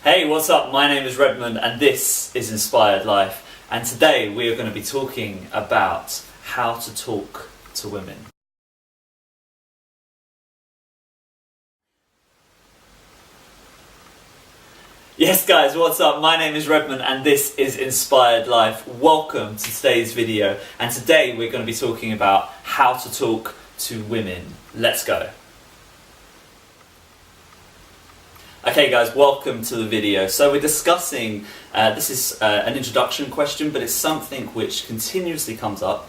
Hey, what's up? My name is Redmond and this is Inspired Life. And today we are going to be talking about how to talk to women. Yes guys, what's up? My name is Redmond and this is Inspired Life. Welcome to today's video. And today we're going to be talking about how to talk to women. Let's go. Okay guys, welcome to the video. So we're discussing, this is an introduction question, but it's something which continuously comes up.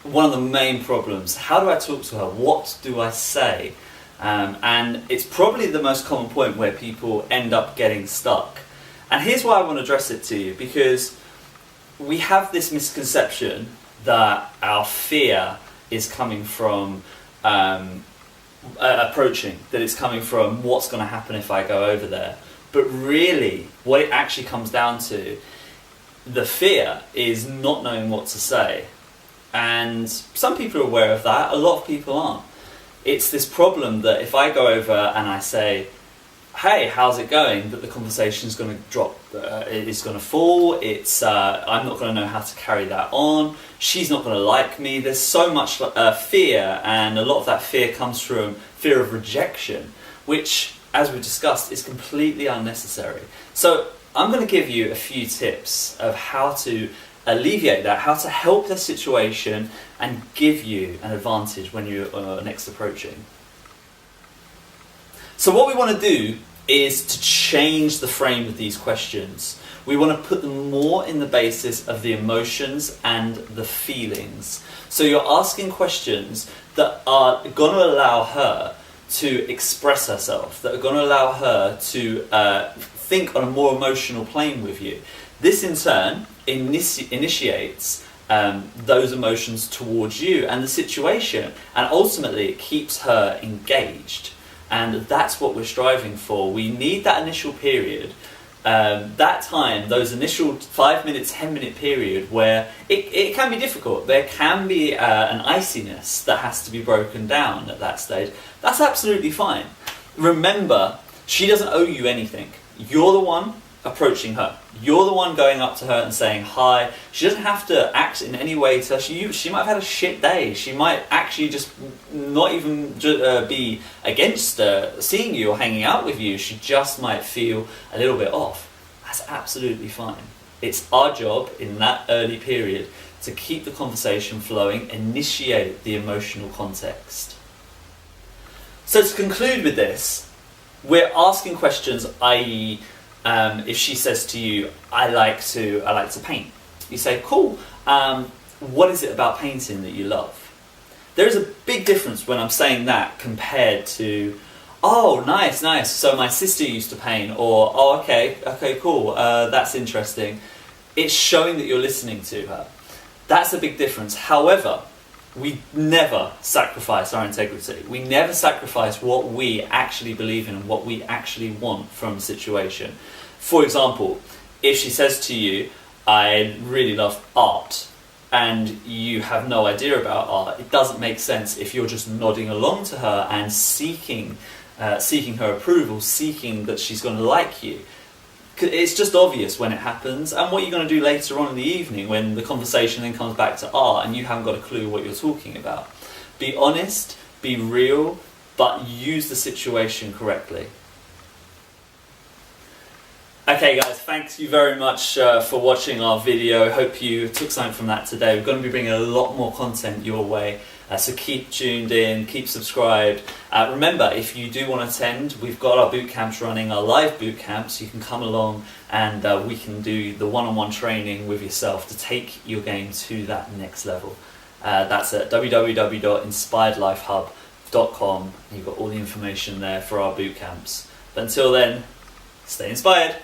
One of the main problems, how do I talk to her? What do I say? And it's probably the most common point where people end up getting stuck. And here's why I want to address it to you, because we have this misconception that our fear is coming from approaching, that it's coming from what's going to happen if I go over there. But really, what it actually comes down to, the fear is not knowing what to say. And some people are aware of that, a lot of people aren't. It's this problem that if I go over and I say, hey, how's it going, that the conversation is going to drop, it's going to fall, I'm not going to know how to carry that on, she's not going to like me. There's so much fear, and a lot of that fear comes from fear of rejection, which, as we discussed, is completely unnecessary. So I'm going to give you a few tips of how to alleviate that, how to help the situation and give you an advantage when you're next approaching. So what we want to do is to change the frame of these questions. We want to put them more in the basis of the emotions and the feelings. So you're asking questions that are going to allow her to express herself, that are going to allow her to think on a more emotional plane with you. This in turn initiates those emotions towards you and the situation, and ultimately it keeps her engaged. And that's what we're striving for. We need that initial period, that time, those initial 5 minutes, 10-minute period where it can be difficult. There can be an iciness that has to be broken down at that stage. That's absolutely fine. Remember, she doesn't owe you anything. You're the one approaching her. You're the one going up to her and saying hi. She doesn't have to act in any way to she might have had a shit day. She might actually just not even be against seeing you or hanging out with you. She just might feel a little bit off. That's absolutely fine. It's our job in that early period to keep the conversation flowing, initiate the emotional context. So to conclude with this, we're asking questions, i.e., if she says to you, I like to paint, you say, cool, what is it about painting that you love? There is a big difference when I'm saying that compared to, oh, nice, so my sister used to paint, or, oh, okay, cool, that's interesting. It's showing that you're listening to her. That's a big difference. However, we never sacrifice our integrity. We never sacrifice what we actually believe in and what we actually want from a situation. For example, if she says to you, I really love art, and you have no idea about art, it doesn't make sense if you're just nodding along to her and seeking her approval, seeking that she's going to like you. It's just obvious when it happens. And what you're going to do later on in the evening when the conversation then comes back to art and you haven't got a clue what you're talking about. Be honest, be real, but use the situation correctly. Okay guys, thanks you very much for watching our video. Hope you took something from that today. We're going to be bringing a lot more content your way, so keep tuned in, keep subscribed. Remember, if you do want to attend, we've got our boot camps running, our live boot camps. You can come along and we can do the one-on-one training with yourself to take your game to that next level. That's at www.inspiredlifehub.com. You've got all the information there for our boot camps. But until then, stay inspired.